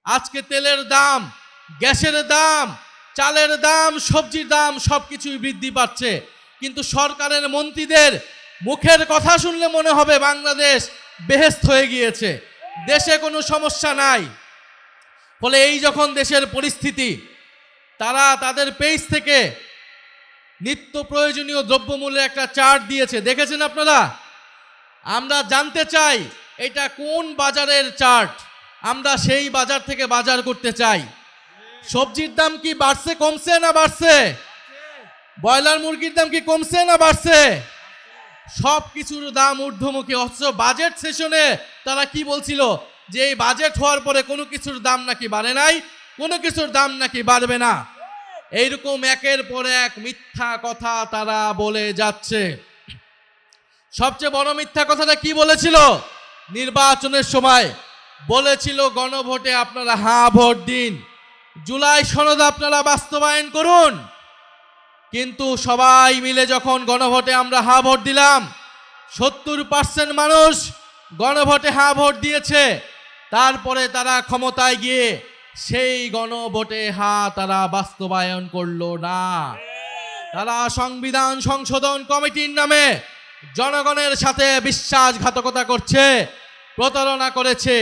আজকে তেলের দাম, গ্যাসের দাম, চালের দাম, সবজির দাম সবকিছুই বৃদ্ধি পাচ্ছে, কিন্তু সরকারের মন্ত্রীদের মুখের কথা শুনলে মনে হবে বাংলাদেশ বেহেশত হয়ে গিয়েছে, দেশে কোনো সমস্যা নাই। ফলে এই যখন দেশের পরিস্থিতি, তারা তাদের পেজ থেকে নিত্য প্রয়োজনীয় দ্রব্যমূল্যের একটা চার্ট দিয়েছে, দেখেছেন আপনারা? আমরা জানতে চাই এটা কোন বাজারের চার্ট, আমরা সেই বাজার থেকে বাজার করতে চাই। সবজির দাম কি বাড়ছে, কমছে না বাড়ছে? ব্রয়লার মুরগির দাম কি কমছে না বাড়ছে? সব কিছুর দাম ঊর্ধ্বমুখী। অথচ বাজেট সেশনে তারা কি বলছিল যে এই বাজেট হওয়ার পরে কোনো কিছুর দাম নাকি বাড়ে নাই, কোনো কিছুর দাম নাকি বাড়বে না। এইরকম একের পর এক মিথ্যা কথা তারা বলে যাচ্ছে। সবচেয়ে বড় মিথ্যা কথাটা কি বলেছিল? নির্বাচনের সময় বলেছিল গণভোটে আপনারা হ্যাঁ ভোট দিন, জুলাই সনদ আপনারা বাস্তবায়ন করুন। কিন্তু সবাই মিলে যখন গণভোটে আমরা হ্যাঁ ভোট দিলাম, 70% মানুষ গণভোটে হ্যাঁ ভোট দিয়েছে। তারপরে তারা ক্ষমতায় গিয়ে সেই গণভোটে হ্যাঁ তারা বাস্তবায়ন করলো না। তারা সংবিধান সংশোধন কমিটির নামে জনগণের সাথে বিশ্বাসঘাতকতা করছে, প্রতারণা করেছে।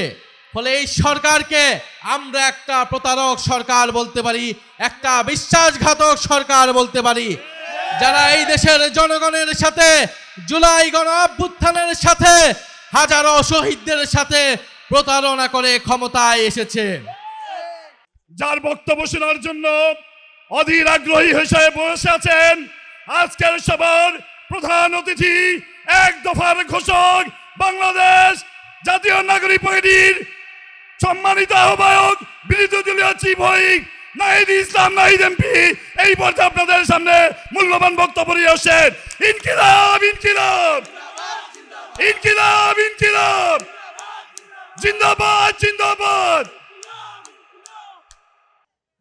ফলে এই সরকারকে আমরা একটা প্রতারক সরকার বলতে পারি, একটা বিশ্বাসঘাতক সরকার বলতে পারি, যারা এই দেশের জনগণের সাথে জুলাই গণ অভ্যুত্থানের সাথে হাজারো শহীদদের সাথে প্রতারণা করে ক্ষমতায় এসেছে। যার বক্তব্য শোনার জন্য অধীর আগ্রহী হিসেবে বসে আছেন আজকের সভার প্রধান অতিথি, এক দফার ঘোষক, বাংলাদেশ জাতীয় নাগরিক পার্টির সম্মানিত আহ্বায়ক, বিরোধী দলীয় chief whip Nahid Islam Nahid MP এই পর্যায়ে আপনাদের সামনে মূল্যবান বক্তব্য নিয়ে আসেন। ইনকিলাব ইনকিলাব ইনকিলাব ইনকিলাব, জিন্দাবাদ জিন্দাবাদ।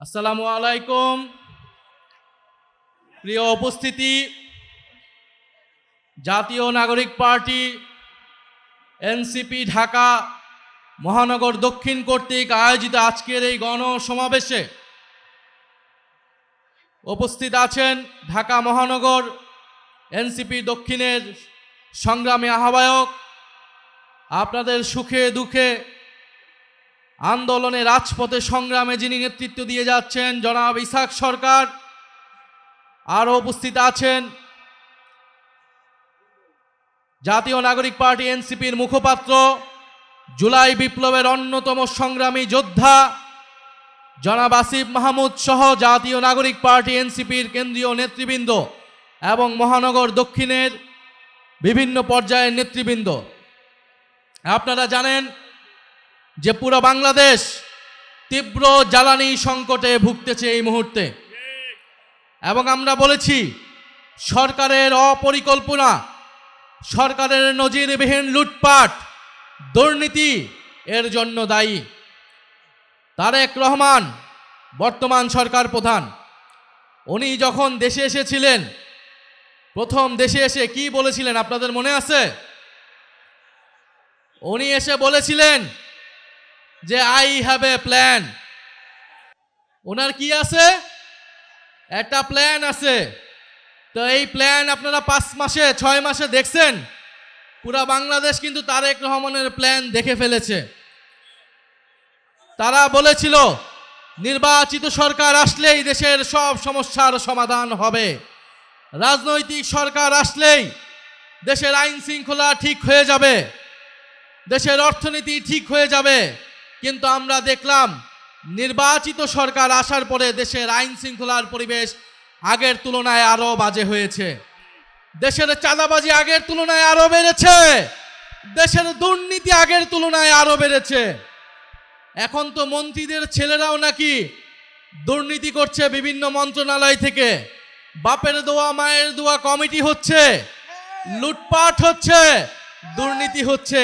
আসসালামু আলাইকুম। প্রিয় উপস্থিতি, জাতীয় নাগরিক পার্টি এনসিপি ঢাকা মহানগর দক্ষিণ কর্তৃক আয়োজিত আজকের এই গণসমাবেশে উপস্থিত আছেন ঢাকা মহানগর এনসিপি দক্ষিণের সংগ্রামী আহ্বায়ক, আপনাদের সুখে দুঃখে আন্দোলনে রাজপথে সংগ্রামে যিনি নেতৃত্ব দিয়ে যাচ্ছেন জনাব ইসাক সরকার। আরও উপস্থিত আছেন জাতীয় নাগরিক পার্টি এনসিপির মুখপাত্র, জুলাই বিপ্লবের অন্যতম সংগ্রামী যোদ্ধা জনাব আসিফ মাহমুদ সহ জাতীয় নাগরিক পার্টি এনসিপির কেন্দ্রীয় নেতৃবৃন্দ এবং মহানগর দক্ষিণের বিভিন্ন পর্যায়ের নেতৃবৃন্দ। আপনারা জানেন যে পুরো বাংলাদেশ তীব্র জ্বালানি সংকটে ভুগতেছে এই মুহূর্তে, এবং আমরা বলেছি সরকারের অপরিকল্পনা, সরকারের নজিরবিহীন লুটপাট, দুর্নীতি এর জন্য দায়ী। তারেক রহমান বর্তমান সরকার প্রধান, উনি যখন দেশে এসেছিলেন, প্রথম দেশে এসে কি বলেছিলেন আপনাদের মনে আছে? উনি এসে বলেছিলেন যে আই হ্যাভ এ প্ল্যান। ওনার কি আছে? একটা প্ল্যান আছে। তো এই প্ল্যান আপনারা 5 মাসে 6 মাসে দেখছেন? পুরা বাংলাদেশ কিন্তু তারেক রহমানের প্ল্যান দেখে ফেলেছে। তারা বলেছিল নির্বাচিত সরকার আসলেই দেশের সব সমস্যার সমাধান হবে, রাজনৈতিক সরকার আসলেই দেশের আইন শৃঙ্খলা ঠিক হয়ে যাবে, দেশের অর্থনীতি ঠিক হয়ে যাবে। কিন্তু আমরা দেখলাম নির্বাচিত সরকার আসার পরে দেশের আইন শৃঙ্খলার পরিবেশ আগের তুলনায় আরো বাজে হয়েছে, দেশের চাঁদাবাজি আগের তুলনায় আরো বেড়েছে, দেশের দুর্নীতি আগের তুলনায় আরো বেড়েছে। এখন তো মন্ত্রীদের ছেলেরাও নাকি দুর্নীতি করছে বিভিন্ন মন্ত্রণালয় থেকে, বাপের দোয়া মায়ের দোয়া কমিটি হচ্ছে, লুটপাট হচ্ছে, দুর্নীতি হচ্ছে।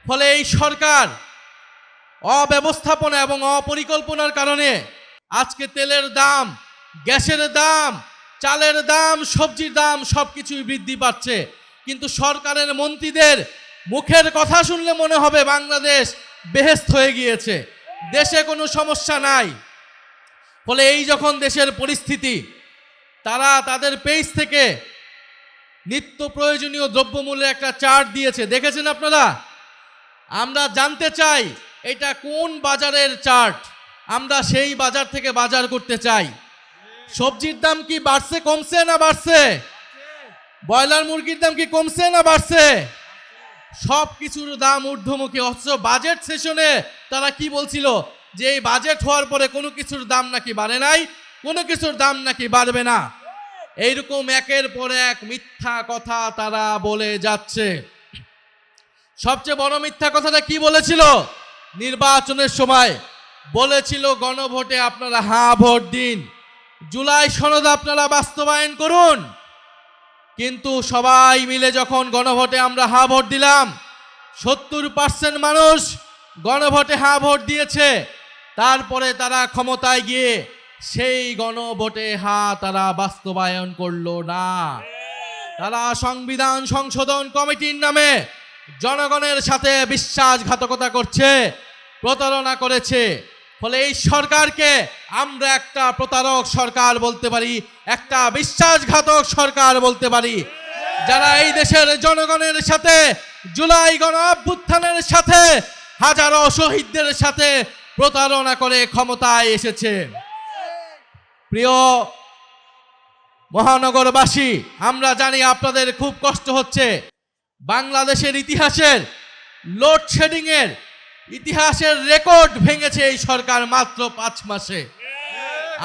ফলে এই সরকার অব্যবস্থাপনা এবং অপরিকল্পনার কারণে আজকে তেলের দাম, গ্যাসের দাম, চালের দাম, সবজির দাম সবকিছুই বৃদ্ধি পাচ্ছে, কিন্তু সরকারের মন্ত্রীদের মুখের কথা শুনলে মনে হবে বাংলাদেশ বেহেশত হয়ে গিয়েছে, দেশে কোনো সমস্যা নাই। ফলে এই যখন দেশের পরিস্থিতি, তারা তাদের পেজ থেকে নিত্য প্রয়োজনীয় দ্রব্যমূল্যের একটা চার্ট দিয়েছে, দেখেছেন আপনারা? আমরা জানতে চাই এটা কোন বাজারের চার্ট, আমরা সেই বাজার থেকে বাজার করতে চাই। সবজির দাম কি বাড়ছে, কমছে না বাড়ছে? ব্রয়লার মুরগির দাম কি কমছে না বাড়ছে? সব কিছুর দাম ঊর্ধ্বমুখী। অথচ বাজেট সেশনে তারা কি বলছিল যে এই বাজেট হওয়ার পরে কোনো কিছুর দাম নাকি বাড়ে নাই, কোনো কিছুর দাম নাকি বাড়বে না। এইরকম একের পর এক মিথ্যা কথা তারা বলে যাচ্ছে। সবচেয়ে বড় মিথ্যা কথাটা কি বলেছিল? নির্বাচনের সময় বলেছিল গণভোটে আপনারা হ্যাঁ ভোট দিন, জুলাই সনদ আপনারা বাস্তবায়ন করুন। কিন্তু সবাই মিলে যখন গণভোটে আমরা হ্যাঁ ভোট দিলাম, 70% মানুষ গণভোটে হ্যাঁ ভোট দিয়েছে। তারপরে তারা ক্ষমতায় গিয়ে সেই গণভোটে হ্যাঁ তারা বাস্তবায়ন করলো না। তারা সংবিধান সংশোধন কমিটির নামে জনগণের সাথে বিশ্বাসঘাতকতা করছে, প্রতারণা করেছে। ফলে এই সরকারকে আমরা একটা প্রতারক সরকার বলতে পারি, একটা বিশ্বাসঘাতক সরকার বলতে পারি, যারা এই দেশের জনগণের সাথে, জুলাই গণ অভ্যুত্থানের সাথে, হাজারো শহীদদের সাথে প্রতারণা করে ক্ষমতায় এসেছে। প্রিয় মহানগরবাসী, আমরা জানি আপনাদের খুব কষ্ট হচ্ছে। বাংলাদেশের ইতিহাসের লোডশেডিং এর ইতিহাসের রেকর্ড ভেঙেছে এই সরকার মাত্র 5 মাসে।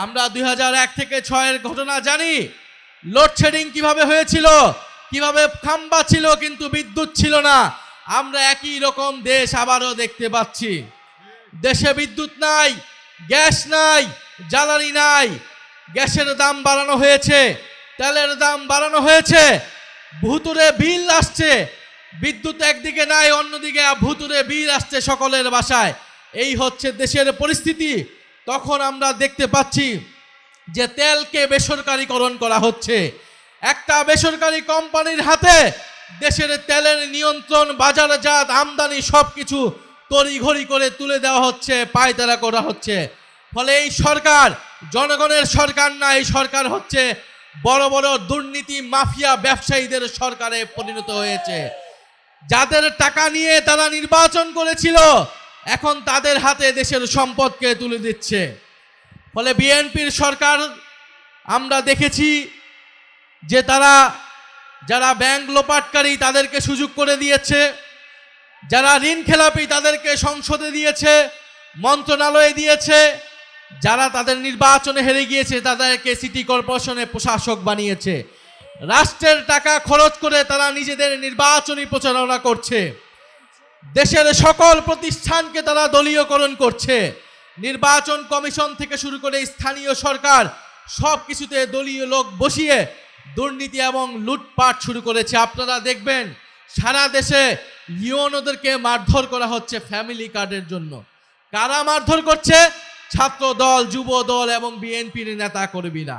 আমরা 2001 থেকে 6 এর ঘটনা জানি। লোডশেডিং কিভাবে হয়েছিল, কিভাবে খাম্বা ছিল কিন্তু বিদ্যুৎ ছিল না। আমরা একই রকম দেশ আবারও দেখতে পাচ্ছি। দেশে বিদ্যুৎ নাই, গ্যাস নাই, জ্বালানি নাই। গ্যাসের দাম বাড়ানো হয়েছে, তেলের দাম বাড়ানো হয়েছে, ভুতুরে বিল আসছে। বিদ্যুৎ একদিকে নাই, অন্যদিকে ভুতুরে বিল আসছে সকলের বাসায়। এই হচ্ছে দেশের পরিস্থিতি। তখন আমরা দেখতে পাচ্ছি যে তেলকে বেসরকারীকরণ করা হচ্ছে। একটা বেসরকারি কোম্পানির হাতে দেশের তেলের নিয়ন্ত্রণ, বাজারজাত, আমদানি সবকিছু তড়িঘড়ি করে তুলে দেওয়া হচ্ছে, পায়তারা করা হচ্ছে। ফলে এই সরকার জনগণের সরকার না, এই সরকার হচ্ছে বড় বড় দুর্নীতি মাফিয়া ব্যবসায়ীদের সরকারে পরিণত হয়েছে। যাদের টাকা নিয়ে তারা নির্বাচন করেছিল, এখন তাদের হাতে দেশের সম্পদকে তুলে দিচ্ছে। ফলে বিএনপির সরকার আমরা দেখেছি যে তারা যারা ব্যাংক লোপাটকারী তাদেরকে সুযোগ করে দিয়েছে, যারা ঋণ খেলাপি তাদেরকে সংসদে দিয়েছে, মন্ত্রণালয়ে দিয়েছে, যারা তাদের নির্বাচনে হেরে গিয়েছে তাদেরকে সিটি কর্পোরেশনে প্রশাসক বানিয়েছে। রাষ্ট্রের টাকা খরচ করে তারা নিজেদের নির্বাচনী প্রচারণা করছে। দেশের সকল প্রতিষ্ঠানকে তারা দলীয়করণ করছে। নির্বাচন কমিশন থেকে শুরু করে স্থানীয় সরকার সব কিছুতে দলীয় লোক বসিয়ে দুর্নীতি এবং লুটপাট শুরু করেছে। আপনারা দেখবেন সারা দেশে ইউনোদেরকে মারধর করা হচ্ছে ফ্যামিলি কার্ডের জন্য। কারা মারধর করছে? ছাত্র দল, যুব দল এবং বিএনপির নেতা কর্মীরা।